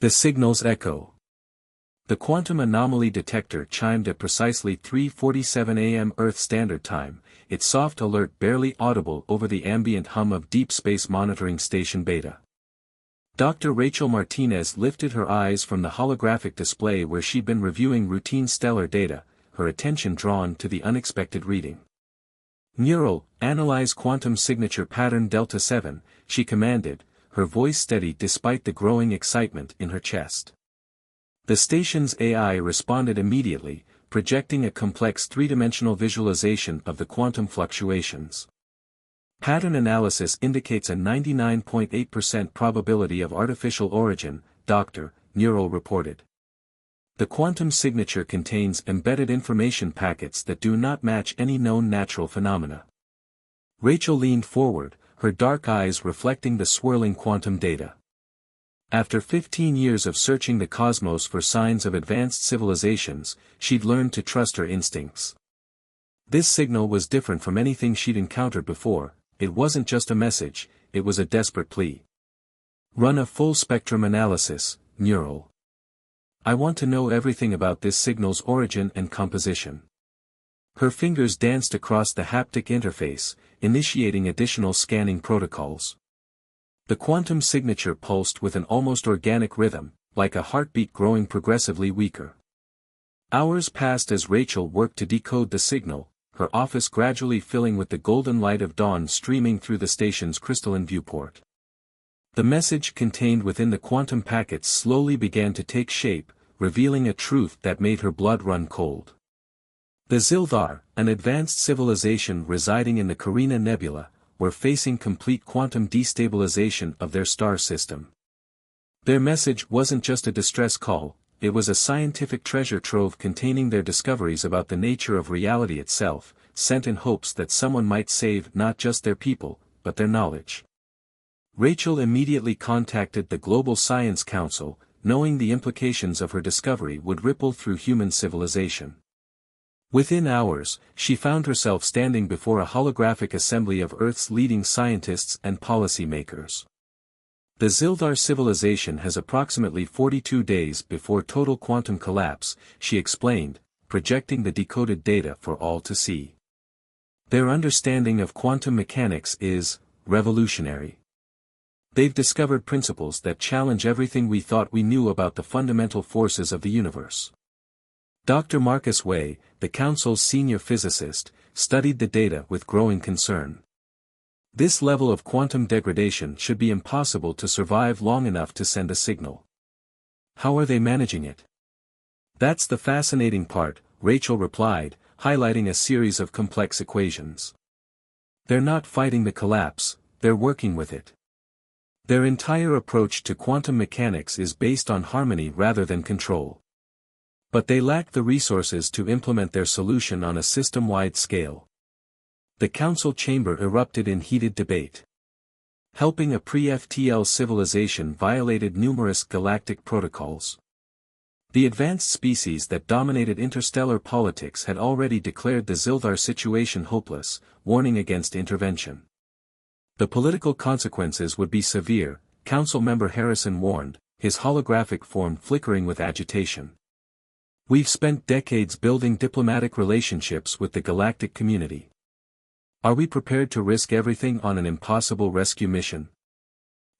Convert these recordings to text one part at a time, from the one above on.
The signal's echo. The quantum anomaly detector chimed at precisely 3:47 a.m. Earth Standard Time, its soft alert barely audible over the ambient hum of Deep Space Monitoring Station Beta. Dr. Rachel Martinez lifted her eyes from the holographic display where she'd been reviewing routine stellar data, her attention drawn to the unexpected reading. "Neural, analyze quantum signature pattern Delta 7, she commanded, her voice steady despite the growing excitement in her chest. The station's AI responded immediately, projecting a complex three-dimensional visualization of the quantum fluctuations. Pattern analysis indicates a 99.8% probability of artificial origin, Dr. Neural reported. The quantum signature contains embedded information packets that do not match any known natural phenomena." Rachel leaned forward, her dark eyes reflecting the swirling quantum data. After 15 years of searching the cosmos for signs of advanced civilizations, she'd learned to trust her instincts. This signal was different from anything she'd encountered before. It wasn't just a message, it was a desperate plea. "Run a full-spectrum analysis, Neural. I want to know everything about this signal's origin and composition." Her fingers danced across the haptic interface, initiating additional scanning protocols. The quantum signature pulsed with an almost organic rhythm, like a heartbeat growing progressively weaker. Hours passed as Rachel worked to decode the signal, her office gradually filling with the golden light of dawn streaming through the station's crystalline viewport. The message contained within the quantum packets slowly began to take shape, revealing a truth that made her blood run cold. The Zildar, an advanced civilization residing in the Carina Nebula, were facing complete quantum destabilization of their star system. Their message wasn't just a distress call, it was a scientific treasure trove containing their discoveries about the nature of reality itself, sent in hopes that someone might save not just their people, but their knowledge. Rachel immediately contacted the Global Science Council, knowing the implications of her discovery would ripple through human civilization. Within hours, she found herself standing before a holographic assembly of Earth's leading scientists and policymakers. The Zildar civilization has approximately 42 days before total quantum collapse, she explained, projecting the decoded data for all to see. Their understanding of quantum mechanics is revolutionary. They've discovered principles that challenge everything we thought we knew about the fundamental forces of the universe. Dr. Marcus Way, the Council's senior physicist, studied the data with growing concern. This level of quantum degradation should be impossible to survive long enough to send a signal. How are they managing it? That's the fascinating part, Rachel replied, highlighting a series of complex equations. They're not fighting the collapse, they're working with it. Their entire approach to quantum mechanics is based on harmony rather than control. But they lack the resources to implement their solution on a system-wide scale. The council chamber erupted in heated debate. Helping a pre-FTL civilization violated numerous galactic protocols. The advanced species that dominated interstellar politics had already declared the Zildar situation hopeless, warning against intervention. The political consequences would be severe, Council member Harrison warned, his holographic form flickering with agitation. We've spent decades building diplomatic relationships with the galactic community. Are we prepared to risk everything on an impossible rescue mission?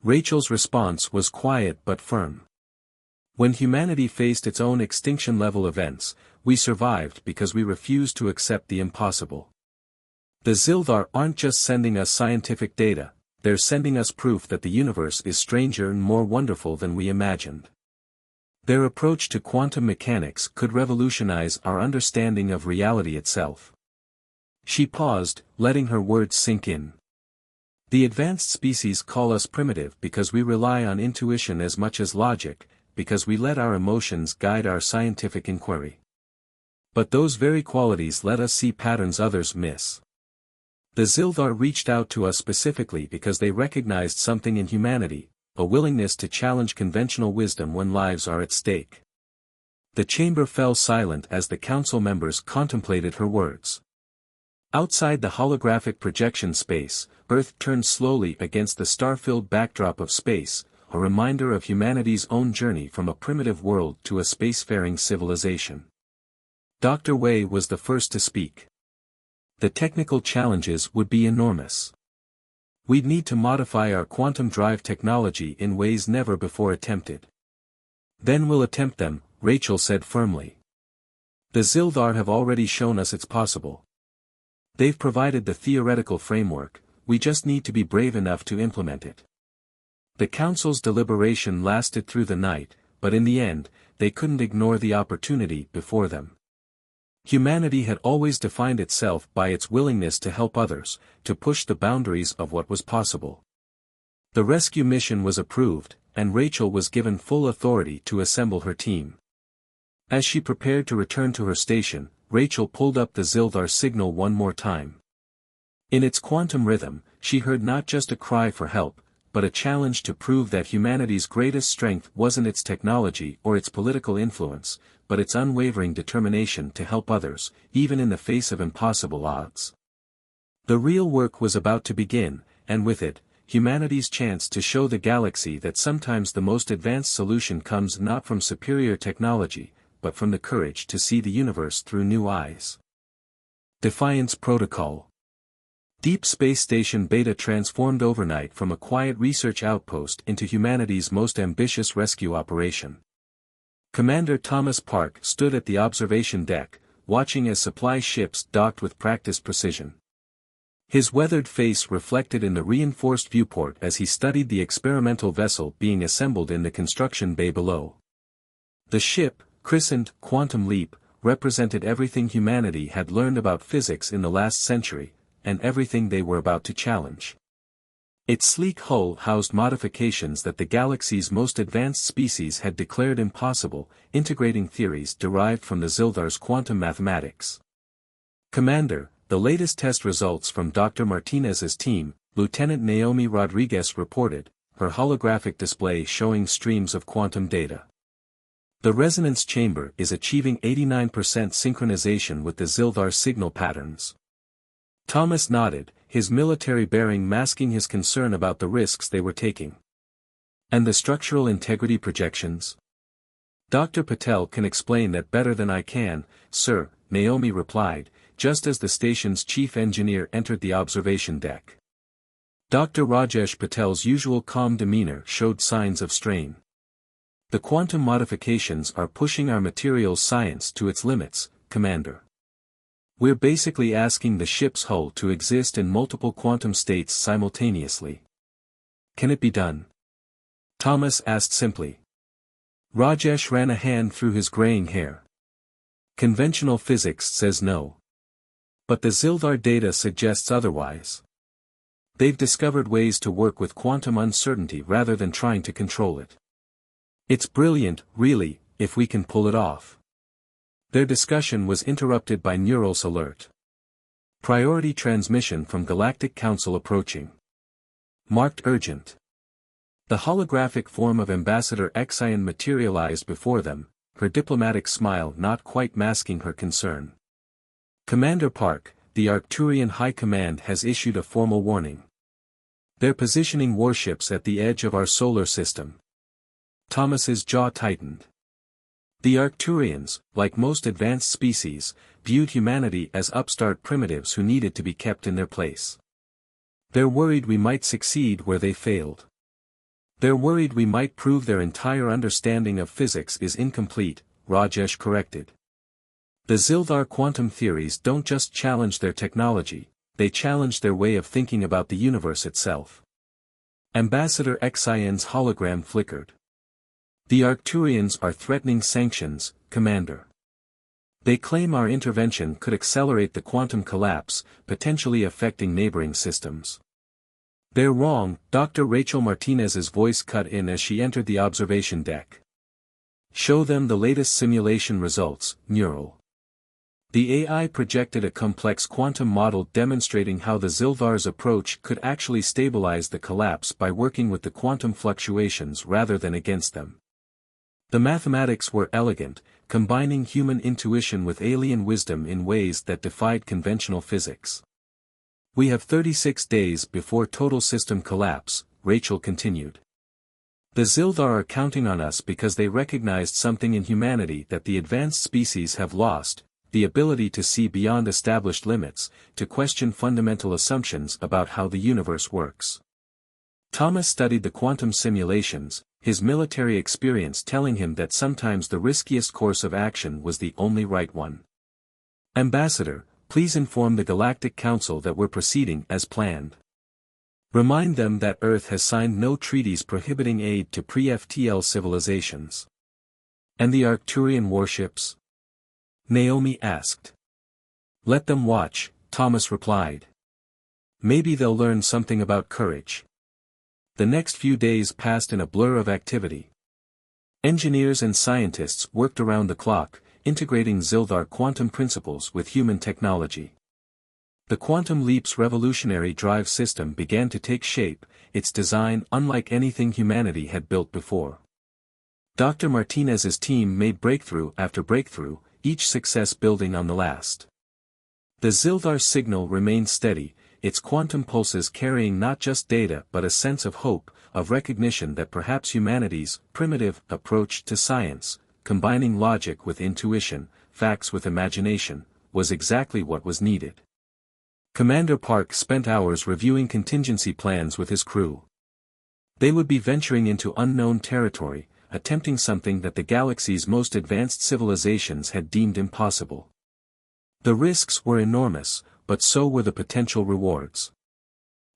Rachel's response was quiet but firm. When humanity faced its own extinction-level events, we survived because we refused to accept the impossible. The Zildar aren't just sending us scientific data, they're sending us proof that the universe is stranger and more wonderful than we imagined. Their approach to quantum mechanics could revolutionize our understanding of reality itself. She paused, letting her words sink in. The advanced species call us primitive because we rely on intuition as much as logic, because we let our emotions guide our scientific inquiry. But those very qualities let us see patterns others miss. The Zildar reached out to us specifically because they recognized something in humanity, a willingness to challenge conventional wisdom when lives are at stake. The chamber fell silent as the council members contemplated her words. Outside the holographic projection space, Earth turned slowly against the star-filled backdrop of space, a reminder of humanity's own journey from a primitive world to a spacefaring civilization. Dr. Wei was the first to speak. The technical challenges would be enormous. We'd need to modify our quantum drive technology in ways never before attempted. Then we'll attempt them, Rachel said firmly. The Zildar have already shown us it's possible. They've provided the theoretical framework, we just need to be brave enough to implement it. The council's deliberation lasted through the night, but in the end, they couldn't ignore the opportunity before them. Humanity had always defined itself by its willingness to help others, to push the boundaries of what was possible. The rescue mission was approved, and Rachel was given full authority to assemble her team. As she prepared to return to her station, Rachel pulled up the Zildar signal one more time. In its quantum rhythm, she heard not just a cry for help, but a challenge to prove that humanity's greatest strength wasn't its technology or its political influence, but its unwavering determination to help others, even in the face of impossible odds. The real work was about to begin, and with it, humanity's chance to show the galaxy that sometimes the most advanced solution comes not from superior technology, but from the courage to see the universe through new eyes. Defiance Protocol. Deep Space Station Beta transformed overnight from a quiet research outpost into humanity's most ambitious rescue operation. Commander Thomas Park stood at the observation deck, watching as supply ships docked with practiced precision. His weathered face reflected in the reinforced viewport as he studied the experimental vessel being assembled in the construction bay below. The ship, christened Quantum Leap, represented everything humanity had learned about physics in the last century, and everything they were about to challenge. Its sleek hull housed modifications that the galaxy's most advanced species had declared impossible, integrating theories derived from the Zildar's quantum mathematics. Commander, the latest test results from Dr. Martinez's team, Lieutenant Naomi Rodriguez reported, her holographic display showing streams of quantum data. The resonance chamber is achieving 89% synchronization with the Zildar signal patterns. Thomas nodded, his military bearing masking his concern about the risks they were taking. And the structural integrity projections? Dr. Patel can explain that better than I can, sir, Naomi replied, just as the station's chief engineer entered the observation deck. Dr. Rajesh Patel's usual calm demeanor showed signs of strain. The quantum modifications are pushing our materials science to its limits, Commander. We're basically asking the ship's hull to exist in multiple quantum states simultaneously. Can it be done? Thomas asked simply. Rajesh ran a hand through his graying hair. Conventional physics says no. But the Zildar data suggests otherwise. They've discovered ways to work with quantum uncertainty rather than trying to control it. It's brilliant, really, if we can pull it off. Their discussion was interrupted by Neural's alert. Priority transmission from Galactic Council approaching. Marked urgent. The holographic form of Ambassador Xian materialized before them, her diplomatic smile not quite masking her concern. Commander Park, the Arcturian High Command has issued a formal warning. They're positioning warships at the edge of our solar system. Thomas's jaw tightened. The Arcturians, like most advanced species, viewed humanity as upstart primitives who needed to be kept in their place. They're worried we might succeed where they failed. They're worried we might prove their entire understanding of physics is incomplete, Rajesh corrected. The Zildar quantum theories don't just challenge their technology, they challenge their way of thinking about the universe itself. Ambassador Xian's hologram flickered. The Arcturians are threatening sanctions, Commander. They claim our intervention could accelerate the quantum collapse, potentially affecting neighboring systems. They're wrong, Dr. Rachel Martinez's voice cut in as she entered the observation deck. Show them the latest simulation results, Neural. The AI projected a complex quantum model demonstrating how the Zildar's approach could actually stabilize the collapse by working with the quantum fluctuations rather than against them. The mathematics were elegant, combining human intuition with alien wisdom in ways that defied conventional physics. We have 36 days before total system collapse, Rachel continued. The Zildar are counting on us because they recognized something in humanity that the advanced species have lost, the ability to see beyond established limits, to question fundamental assumptions about how the universe works. Thomas studied the quantum simulations, his military experience telling him that sometimes the riskiest course of action was the only right one. Ambassador, please inform the Galactic Council that we're proceeding as planned. Remind them that Earth has signed no treaties prohibiting aid to pre-FTL civilizations. And the Arcturian warships? Naomi asked. Let them watch, Thomas replied. Maybe they'll learn something about courage. The next few days passed in a blur of activity. Engineers and scientists worked around the clock, integrating Zildar quantum principles with human technology. The Quantum Leap's revolutionary drive system began to take shape, its design unlike anything humanity had built before. Dr. Martinez's team made breakthrough after breakthrough, each success building on the last. The Zildar signal remained steady, its quantum pulses carrying not just data but a sense of hope, of recognition that perhaps humanity's primitive approach to science, combining logic with intuition, facts with imagination, was exactly what was needed. Commander Park spent hours reviewing contingency plans with his crew. They would be venturing into unknown territory, attempting something that the galaxy's most advanced civilizations had deemed impossible. The risks were enormous, but so were the potential rewards.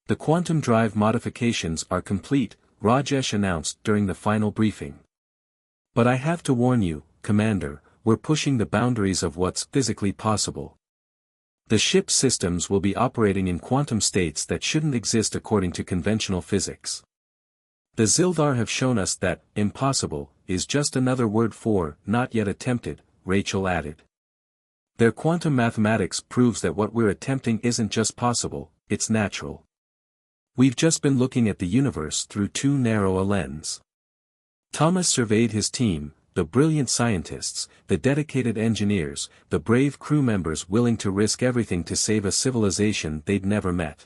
The quantum drive modifications are complete, Rajesh announced during the final briefing. But I have to warn you, Commander, we're pushing the boundaries of what's physically possible. The ship's systems will be operating in quantum states that shouldn't exist according to conventional physics. The Zildar have shown us that impossible is just another word for not yet attempted, Rachel added. Their quantum mathematics proves that what we're attempting isn't just possible, it's natural. We've just been looking at the universe through too narrow a lens. Thomas surveyed his team, the brilliant scientists, the dedicated engineers, the brave crew members willing to risk everything to save a civilization they'd never met.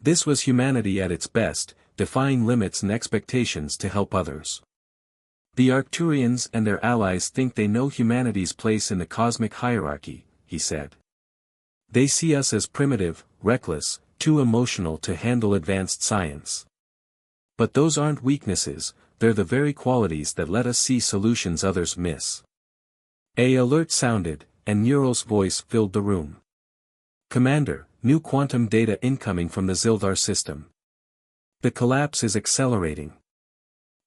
This was humanity at its best, defying limits and expectations to help others. The Arcturians and their allies think they know humanity's place in the cosmic hierarchy, he said. They see us as primitive, reckless, too emotional to handle advanced science. But those aren't weaknesses, they're the very qualities that let us see solutions others miss. An alert sounded, and Neural's voice filled the room. Commander, new quantum data incoming from the Zildar system. The collapse is accelerating.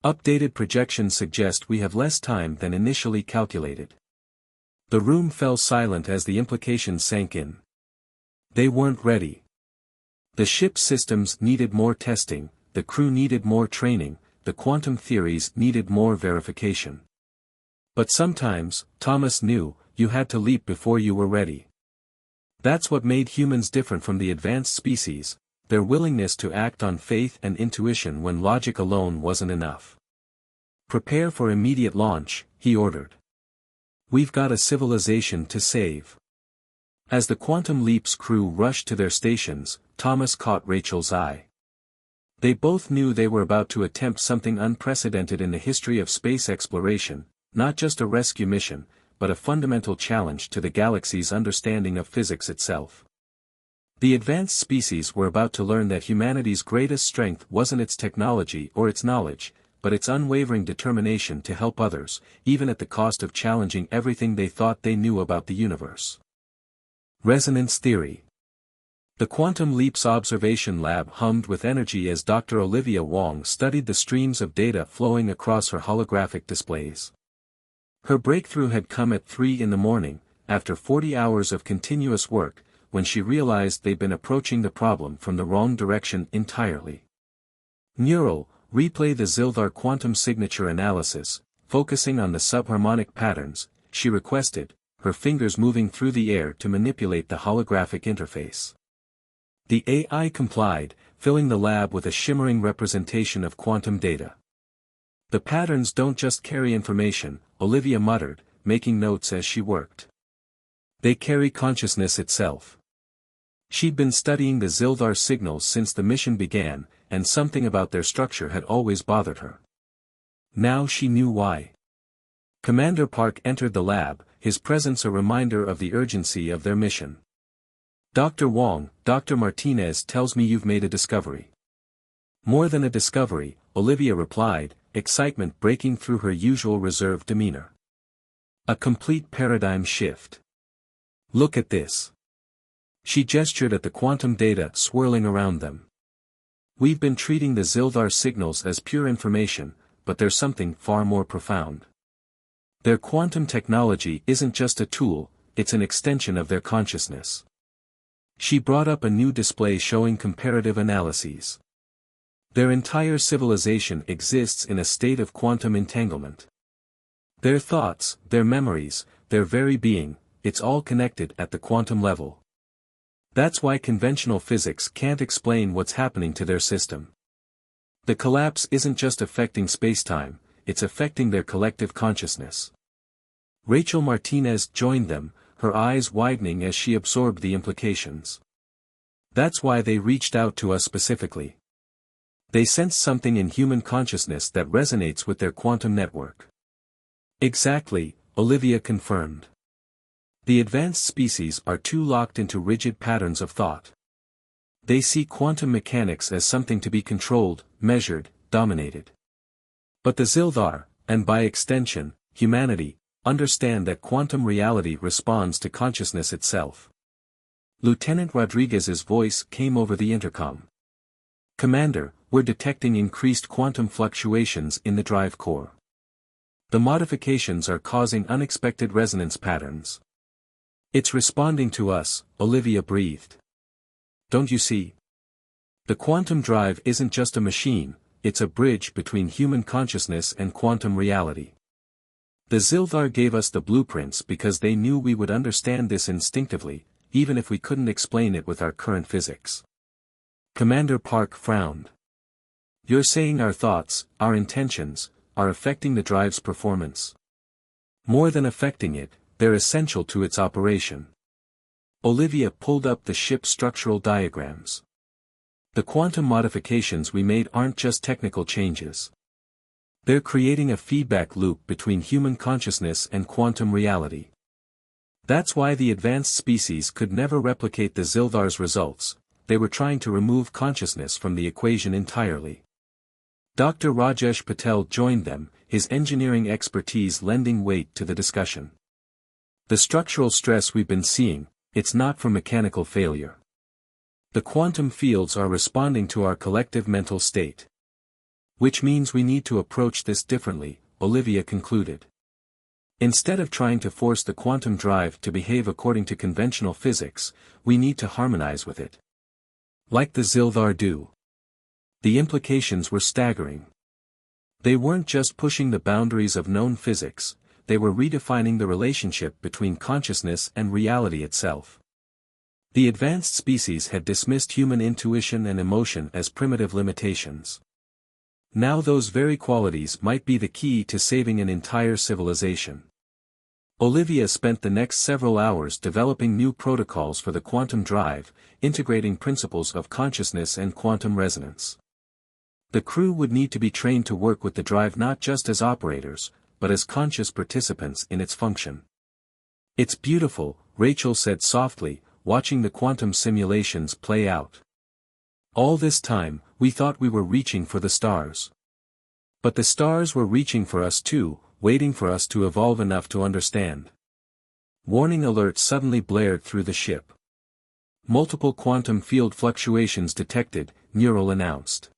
Updated projections suggest we have less time than initially calculated. The room fell silent as the implications sank in. They weren't ready. The ship's systems needed more testing, the crew needed more training, the quantum theories needed more verification. But sometimes, Thomas knew, you had to leap before you were ready. That's what made humans different from the advanced species, their willingness to act on faith and intuition when logic alone wasn't enough. Prepare for immediate launch, he ordered. We've got a civilization to save. As the Quantum Leap's crew rushed to their stations, Thomas caught Rachel's eye. They both knew they were about to attempt something unprecedented in the history of space exploration, not just a rescue mission, but a fundamental challenge to the galaxy's understanding of physics itself. The advanced species were about to learn that humanity's greatest strength wasn't its technology or its knowledge, but its unwavering determination to help others, even at the cost of challenging everything they thought they knew about the universe. Resonance theory. The Quantum Leap's observation lab hummed with energy as Dr. Olivia Wong studied the streams of data flowing across her holographic displays. Her breakthrough had come at 3 a.m, after 40 hours of continuous work, when she realized they'd been approaching the problem from the wrong direction entirely. Neural, replay the Zildar quantum signature analysis, focusing on the subharmonic patterns, she requested, her fingers moving through the air to manipulate the holographic interface. The AI complied, filling the lab with a shimmering representation of quantum data. The patterns don't just carry information, Olivia muttered, making notes as she worked. They carry consciousness itself. She'd been studying the Zildar signals since the mission began, and something about their structure had always bothered her. Now she knew why. Commander Park entered the lab, his presence a reminder of the urgency of their mission. Dr. Wong, Dr. Martinez tells me you've made a discovery. More than a discovery, Olivia replied, excitement breaking through her usual reserved demeanor. A complete paradigm shift. Look at this. She gestured at the quantum data swirling around them. We've been treating the Zildar signals as pure information, but there's something far more profound. Their quantum technology isn't just a tool, it's an extension of their consciousness. She brought up a new display showing comparative analyses. Their entire civilization exists in a state of quantum entanglement. Their thoughts, their memories, their very being, it's all connected at the quantum level. That's why conventional physics can't explain what's happening to their system. The collapse isn't just affecting spacetime, it's affecting their collective consciousness. Rachel Martinez joined them, her eyes widening as she absorbed the implications. That's why they reached out to us specifically. They sense something in human consciousness that resonates with their quantum network. Exactly, Olivia confirmed. The advanced species are too locked into rigid patterns of thought. They see quantum mechanics as something to be controlled, measured, dominated. But the Zildar, and by extension, humanity, understand that quantum reality responds to consciousness itself. Lieutenant Rodriguez's voice came over the intercom. Commander, we're detecting increased quantum fluctuations in the drive core. The modifications are causing unexpected resonance patterns. It's responding to us, Olivia breathed. Don't you see? The quantum drive isn't just a machine, it's a bridge between human consciousness and quantum reality. The Zildar gave us the blueprints because they knew we would understand this instinctively, even if we couldn't explain it with our current physics. Commander Park frowned. You're saying our thoughts, our intentions, are affecting the drive's performance? More than affecting it, they're essential to its operation. Olivia pulled up the ship's structural diagrams. The quantum modifications we made aren't just technical changes. They're creating a feedback loop between human consciousness and quantum reality. That's why the advanced species could never replicate the Zildar's results, they were trying to remove consciousness from the equation entirely. Dr. Rajesh Patel joined them, his engineering expertise lending weight to the discussion. The structural stress we've been seeing, it's not from mechanical failure. The quantum fields are responding to our collective mental state. Which means we need to approach this differently, Olivia concluded. Instead of trying to force the quantum drive to behave according to conventional physics, we need to harmonize with it. Like the Zildar do. The implications were staggering. They weren't just pushing the boundaries of known physics, they were redefining the relationship between consciousness and reality itself. The advanced species had dismissed human intuition and emotion as primitive limitations. Now those very qualities might be the key to saving an entire civilization. Olivia spent the next several hours developing new protocols for the quantum drive, integrating principles of consciousness and quantum resonance. The crew would need to be trained to work with the drive not just as operators, but as conscious participants in its function. It's beautiful, Rachel said softly, watching the quantum simulations play out. All this time, we thought we were reaching for the stars. But the stars were reaching for us too, waiting for us to evolve enough to understand. Warning alert suddenly blared through the ship. Multiple quantum field fluctuations detected, Neural announced.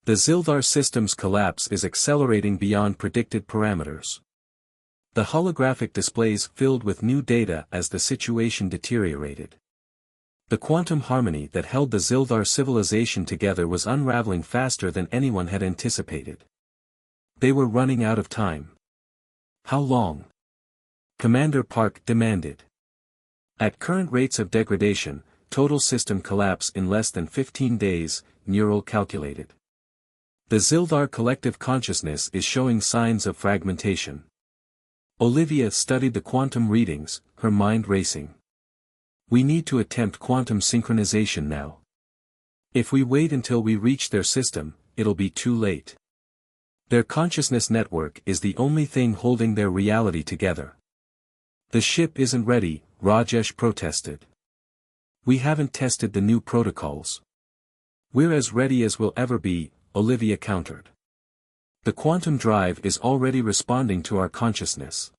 The Zildar system's collapse is accelerating beyond predicted parameters. The holographic displays filled with new data as the situation deteriorated. The quantum harmony that held the Zildar civilization together was unraveling faster than anyone had anticipated. They were running out of time. How long? Commander Park demanded. At current rates of degradation, total system collapse in less than 15 days, Neural calculated. The Zildar collective consciousness is showing signs of fragmentation. Olivia studied the quantum readings, her mind racing. We need to attempt quantum synchronization now. If we wait until we reach their system, it'll be too late. Their consciousness network is the only thing holding their reality together. The ship isn't ready, Rajesh protested. We haven't tested the new protocols. We're as ready as we'll ever be, Olivia countered. The quantum drive is already responding to our consciousness.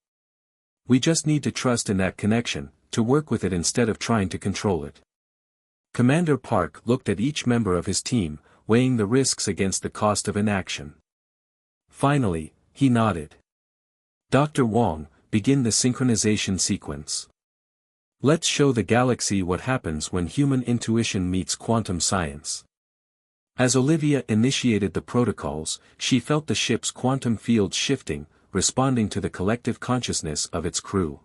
We just need to trust in that connection, to work with it instead of trying to control it. Commander Park looked at each member of his team, weighing the risks against the cost of inaction. Finally, he nodded. Dr. Wong, begin the synchronization sequence. Let's show the galaxy what happens when human intuition meets quantum science. As Olivia initiated the protocols, she felt the ship's quantum field shifting, responding to the collective consciousness of its crew.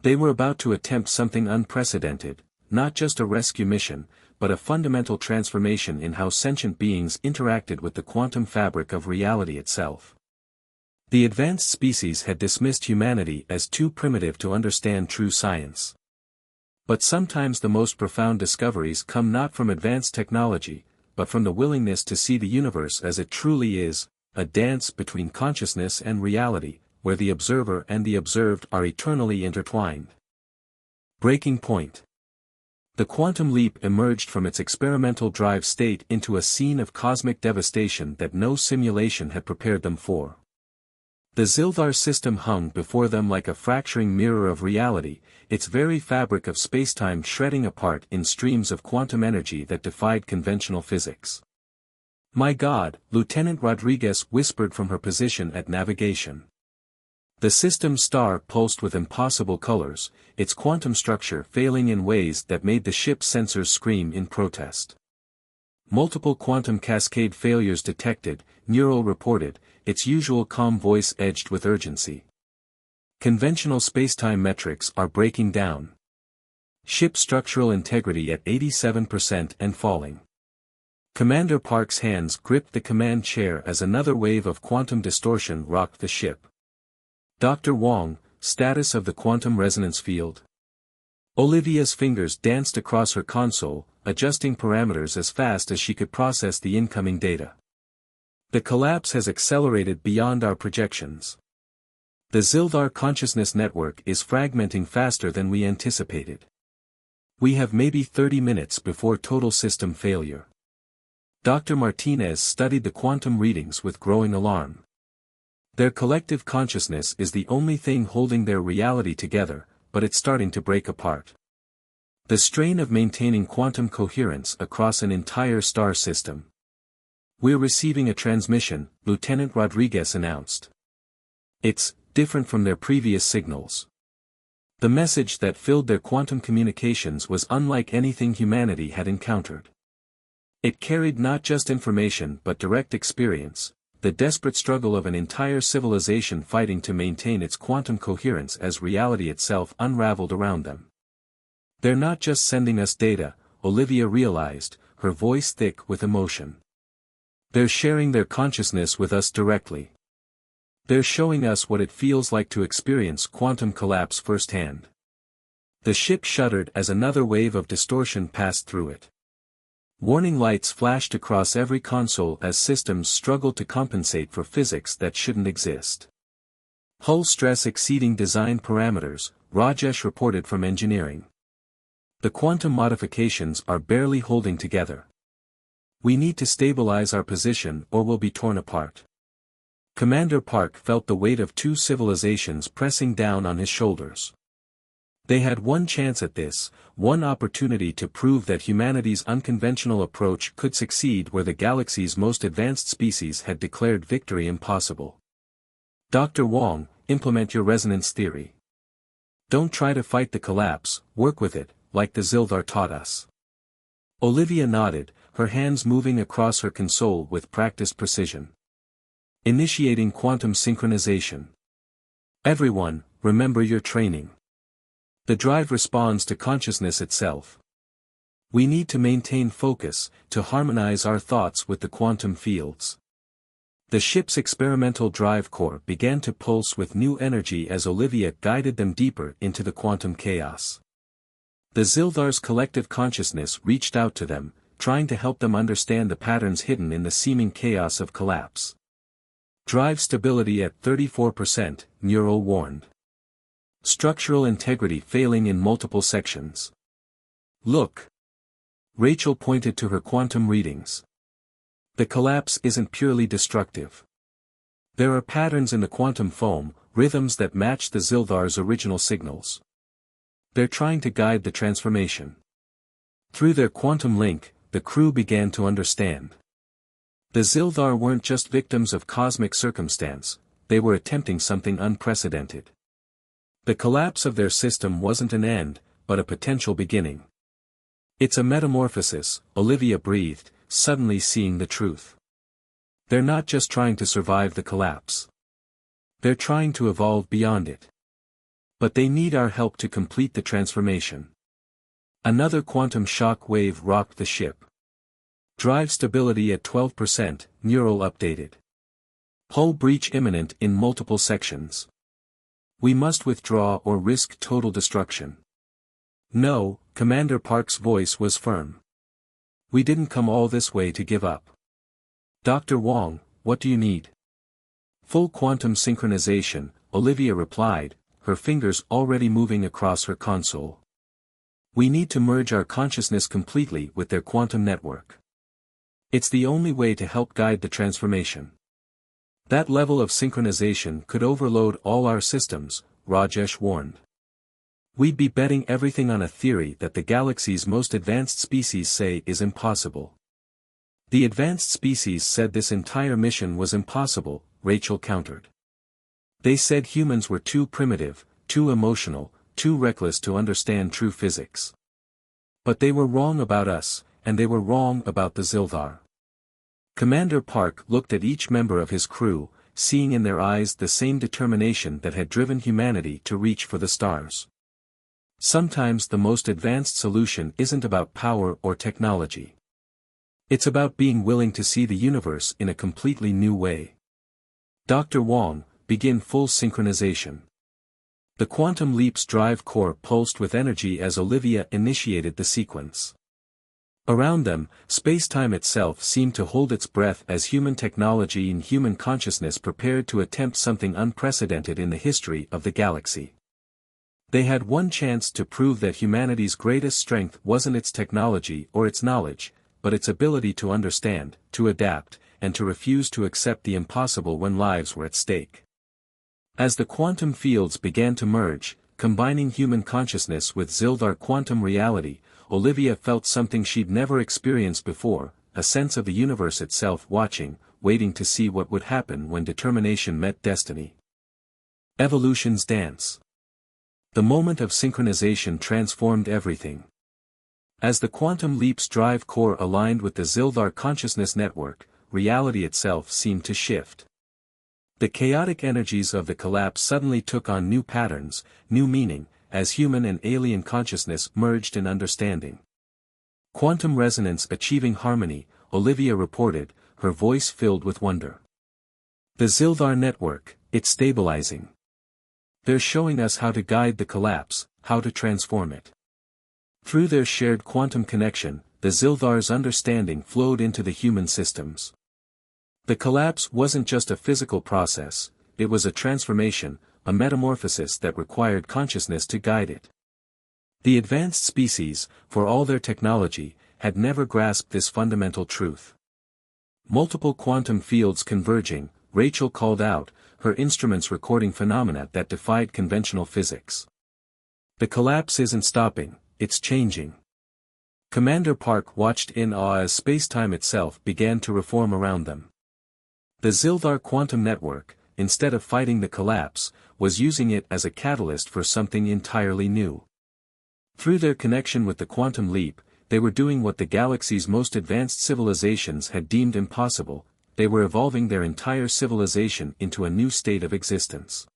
They were about to attempt something unprecedented, not just a rescue mission, but a fundamental transformation in how sentient beings interacted with the quantum fabric of reality itself. The advanced species had dismissed humanity as too primitive to understand true science. But sometimes the most profound discoveries come not from advanced technology, but from the willingness to see the universe as it truly is, a dance between consciousness and reality, where the observer and the observed are eternally intertwined. Breaking point. The quantum leap emerged from its experimental drive state into a scene of cosmic devastation that no simulation had prepared them for. The Zildar system hung before them like a fracturing mirror of reality, its very fabric of spacetime shredding apart in streams of quantum energy that defied conventional physics. "My God," Lieutenant Rodriguez whispered from her position at navigation. The system's star pulsed with impossible colors, its quantum structure failing in ways that made the ship's sensors scream in protest. Multiple quantum cascade failures detected, Neural reported, its usual calm voice edged with urgency. Conventional spacetime metrics are breaking down. Ship structural integrity at 87% and falling. Commander Park's hands gripped the command chair as another wave of quantum distortion rocked the ship. Dr. Wong, status of the quantum resonance field. Olivia's fingers danced across her console, adjusting parameters as fast as she could process the incoming data. The collapse has accelerated beyond our projections. The Zildar consciousness network is fragmenting faster than we anticipated. We have maybe 30 minutes before total system failure. Dr. Martinez studied the quantum readings with growing alarm. Their collective consciousness is the only thing holding their reality together, but it's starting to break apart. The strain of maintaining quantum coherence across an entire star system. "We're receiving a transmission," Lieutenant Rodriguez announced. "It's different from their previous signals." The message that filled their quantum communications was unlike anything humanity had encountered. It carried not just information but direct experience, the desperate struggle of an entire civilization fighting to maintain its quantum coherence as reality itself unraveled around them. "They're not just sending us data," Olivia realized, her voice thick with emotion. "They're sharing their consciousness with us directly. They're showing us what it feels like to experience quantum collapse firsthand." The ship shuddered as another wave of distortion passed through it. Warning lights flashed across every console as systems struggled to compensate for physics that shouldn't exist. "Hull stress exceeding design parameters," Rajesh reported from engineering. "The quantum modifications are barely holding together. We need to stabilize our position or we'll be torn apart." Commander Park felt the weight of two civilizations pressing down on his shoulders. They had one chance at this, one opportunity to prove that humanity's unconventional approach could succeed where the galaxy's most advanced species had declared victory impossible. "Dr. Wong, implement your resonance theory. Don't try to fight the collapse, work with it, like the Zildar taught us." Olivia nodded, her hands moving across her console with practiced precision. Initiating quantum synchronization. "Everyone, remember your training. The drive responds to consciousness itself. We need to maintain focus, to harmonize our thoughts with the quantum fields." The ship's experimental drive core began to pulse with new energy as Olivia guided them deeper into the quantum chaos. The Zildar's collective consciousness reached out to them, trying to help them understand the patterns hidden in the seeming chaos of collapse. Drive stability at 34%, Neural warned. Structural integrity failing in multiple sections. Look. Rachel pointed to her quantum readings. The collapse isn't purely destructive. There are patterns in the quantum foam, rhythms that match the Zilthar's original signals. They're trying to guide the transformation. Through their quantum link, the crew began to understand. The Zilthar weren't just victims of cosmic circumstance, they were attempting something unprecedented. The collapse of their system wasn't an end, but a potential beginning. It's a metamorphosis, Olivia breathed, suddenly seeing the truth. They're not just trying to survive the collapse. They're trying to evolve beyond it. But they need our help to complete the transformation. Another quantum shock wave rocked the ship. Drive stability at 12%, Neural updated. Hull breach imminent in multiple sections. We must withdraw or risk total destruction. No, Commander Park's voice was firm. We didn't come all this way to give up. Dr. Wong, what do you need? Full quantum synchronization, Olivia replied, her fingers already moving across her console. We need to merge our consciousness completely with their quantum network. It's the only way to help guide the transformation. That level of synchronization could overload all our systems, Rajesh warned. We'd be betting everything on a theory that the galaxy's most advanced species say is impossible. The advanced species said this entire mission was impossible, Rachel countered. They said humans were too primitive, too emotional, too reckless to understand true physics. But they were wrong about us, and they were wrong about the Zilthar. Commander Park looked at each member of his crew, seeing in their eyes the same determination that had driven humanity to reach for the stars. Sometimes the most advanced solution isn't about power or technology. It's about being willing to see the universe in a completely new way. Dr. Wong, begin full synchronization. The quantum leap's drive core pulsed with energy as Olivia initiated the sequence. Around them, space-time itself seemed to hold its breath as human technology and human consciousness prepared to attempt something unprecedented in the history of the galaxy. They had one chance to prove that humanity's greatest strength wasn't its technology or its knowledge, but its ability to understand, to adapt, and to refuse to accept the impossible when lives were at stake. As the quantum fields began to merge, combining human consciousness with Zilthar quantum reality, Olivia felt something she'd never experienced before, a sense of the universe itself watching, waiting to see what would happen when determination met destiny. Evolution's dance. The moment of synchronization transformed everything. As the quantum leap's drive core aligned with the Zilthar consciousness network, reality itself seemed to shift. The chaotic energies of the collapse suddenly took on new patterns, new meaning, as human and alien consciousness merged in understanding. Quantum resonance achieving harmony, Olivia reported, her voice filled with wonder. The Zilthar network, it's stabilizing. They're showing us how to guide the collapse, how to transform it. Through their shared quantum connection, the Zilthar's understanding flowed into the human systems. The collapse wasn't just a physical process, it was a transformation, a metamorphosis that required consciousness to guide it. The advanced species, for all their technology, had never grasped this fundamental truth. Multiple quantum fields converging, Rachel called out, her instruments recording phenomena that defied conventional physics. The collapse isn't stopping, it's changing. Commander Park watched in awe as space-time itself began to reform around them. The Zilthar quantum network, instead of fighting the collapse, was using it as a catalyst for something entirely new. Through their connection with the quantum leap, they were doing what the galaxy's most advanced civilizations had deemed impossible, they were evolving their entire civilization into a new state of existence.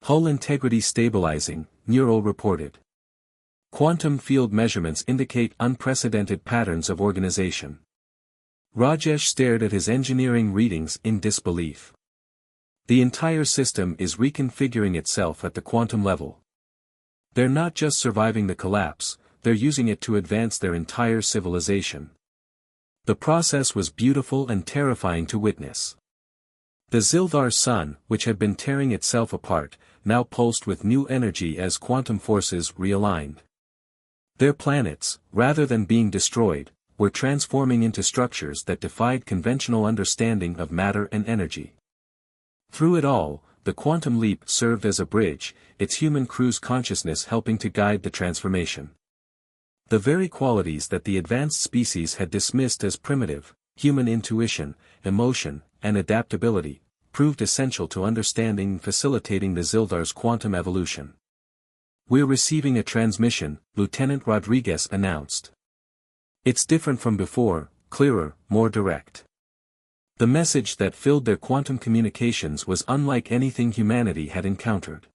Hull integrity stabilizing, Neural reported. Quantum field measurements indicate unprecedented patterns of organization. Rajesh stared at his engineering readings in disbelief. The entire system is reconfiguring itself at the quantum level. They're not just surviving the collapse, they're using it to advance their entire civilization. The process was beautiful and terrifying to witness. The Zildar sun, which had been tearing itself apart, now pulsed with new energy as quantum forces realigned. Their planets, rather than being destroyed, were transforming into structures that defied conventional understanding of matter and energy. Through it all, the quantum leap served as a bridge, its human crew's consciousness helping to guide the transformation. The very qualities that the advanced species had dismissed as primitive, human intuition, emotion, and adaptability, proved essential to understanding and facilitating the Zildar's quantum evolution. "We're receiving a transmission," Lieutenant Rodriguez announced. "It's different from before, clearer, more direct." The message that filled their quantum communications was unlike anything humanity had encountered.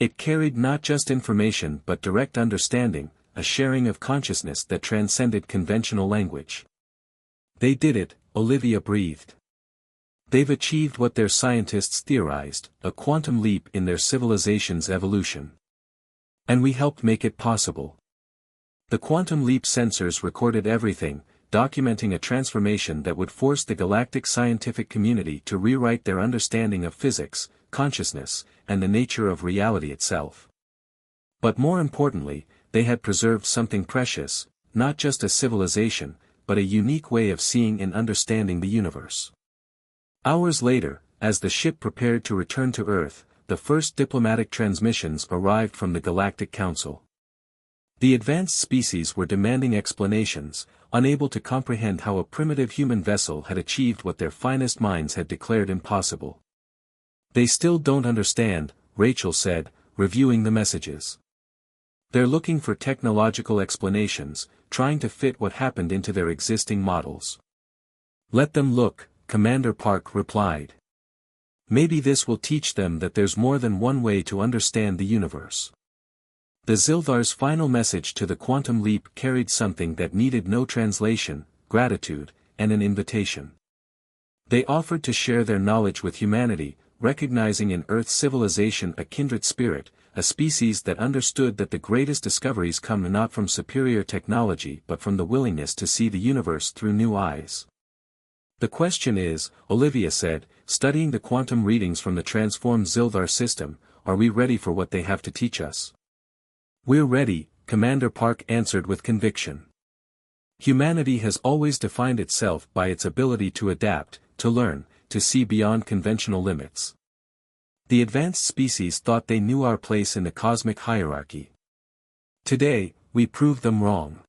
It carried not just information but direct understanding, a sharing of consciousness that transcended conventional language. "They did it," Olivia breathed. "They've achieved what their scientists theorized, a quantum leap in their civilization's evolution. And we helped make it possible." The quantum leap sensors recorded everything, documenting a transformation that would force the galactic scientific community to rewrite their understanding of physics, consciousness, and the nature of reality itself. But more importantly, they had preserved something precious, not just a civilization, but a unique way of seeing and understanding the universe. Hours later, as the ship prepared to return to Earth, the first diplomatic transmissions arrived from the Galactic Council. The advanced species were demanding explanations, unable to comprehend how a primitive human vessel had achieved what their finest minds had declared impossible. "They still don't understand," Rachel said, reviewing the messages. "They're looking for technological explanations, trying to fit what happened into their existing models." "Let them look," Commander Park replied. "Maybe this will teach them that there's more than one way to understand the universe." The Zildar's final message to the quantum leap carried something that needed no translation: gratitude, and an invitation. They offered to share their knowledge with humanity, recognizing in Earth's civilization a kindred spirit, a species that understood that the greatest discoveries come not from superior technology but from the willingness to see the universe through new eyes. "The question is," Olivia said, studying the quantum readings from the transformed Zildar system, "are we ready for what they have to teach us?" "We're ready," Commander Park answered with conviction. Humanity has always defined itself by its ability to adapt, to learn, to see beyond conventional limits. The advanced species thought they knew our place in the cosmic hierarchy. Today, we proved them wrong.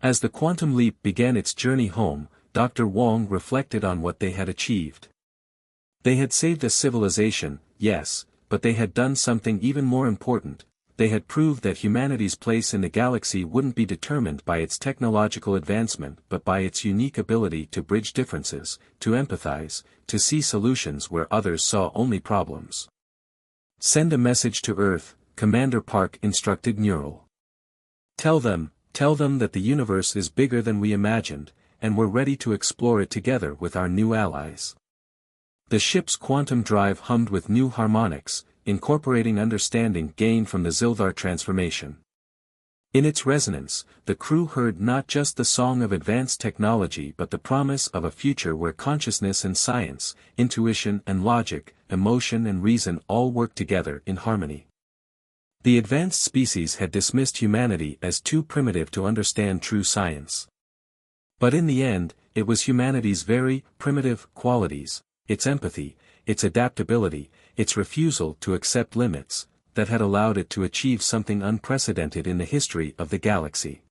As the quantum leap began its journey home, Dr. Wong reflected on what they had achieved. They had saved a civilization, yes, but they had done something even more important. They had proved that humanity's place in the galaxy wouldn't be determined by its technological advancement but by its unique ability to bridge differences, to empathize, to see solutions where others saw only problems. "Send a message to Earth," Commander Park instructed Neural. Tell them that the universe is bigger than we imagined, and we're ready to explore it together with our new allies." The ship's quantum drive hummed with new harmonics, incorporating understanding gained from the Zildar transformation. In its resonance, the crew heard not just the song of advanced technology but the promise of a future where consciousness and science, intuition and logic, emotion and reason all work together in harmony. The advanced species had dismissed humanity as too primitive to understand true science. But in the end, it was humanity's very primitive qualities, its empathy, its adaptability, its refusal to accept limits, that had allowed it to achieve something unprecedented in the history of the galaxy.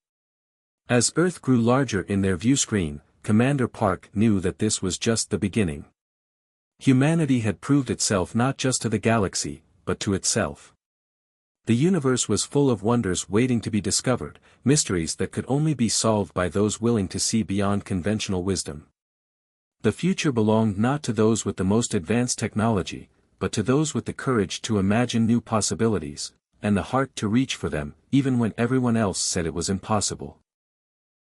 As Earth grew larger in their viewscreen, Commander Park knew that this was just the beginning. Humanity had proved itself not just to the galaxy, but to itself. The universe was full of wonders waiting to be discovered, mysteries that could only be solved by those willing to see beyond conventional wisdom. The future belonged not to those with the most advanced technology, but to those with the courage to imagine new possibilities, and the heart to reach for them, even when everyone else said it was impossible.